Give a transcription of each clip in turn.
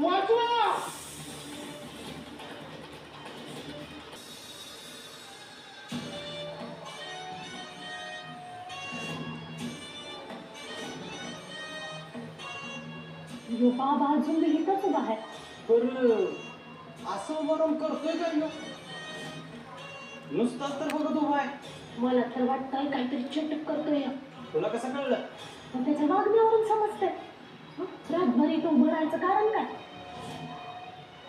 वाचवा. यो बाबा अजून लिहितच उभा आहे. बरं असं वरम करतोय का ह्यो? नुसताच तर बघत उभा आहे. मला तर वाटतंय काहीतरी चटक करतोय. तुला कसं कळलं? पण त्याच्या वागण्यावरून समजतंय. रातभर इथं उभं राहायचं कारण काय?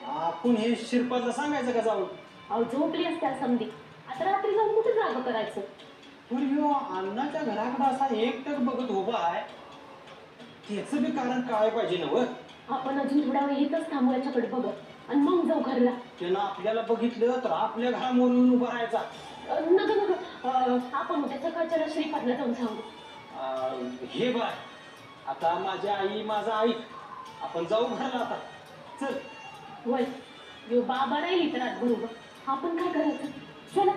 आपण हे शिरपाला सांगायचं का जाऊन? अहो झोपली असत्या समधी. आता रात्री जाऊन कुठे जागं करायचं? पण ह्यो अण्णाच्या घराकडे असा एकटक बघत उभा आहे, त्याचं बी कारण काय पाहिजे ना व? आपण अजून थोडा वेळ इथंच थांबू याच्याकडे बघत आणि मग जाऊ घरला. त्यानं आपल्याला बघितलं तर आपल्या घरामोर येऊन उभा राहायचा. नका आपण उद्या सकाळच्या श्रीपादला जाऊन सांगू. हे बाय, आता माझी आई माझा ऐक, आपण जाऊ घरला आता. चल. वय यो बाबा राहिली तर रातभर उभं. आपण काय करायचं? चला.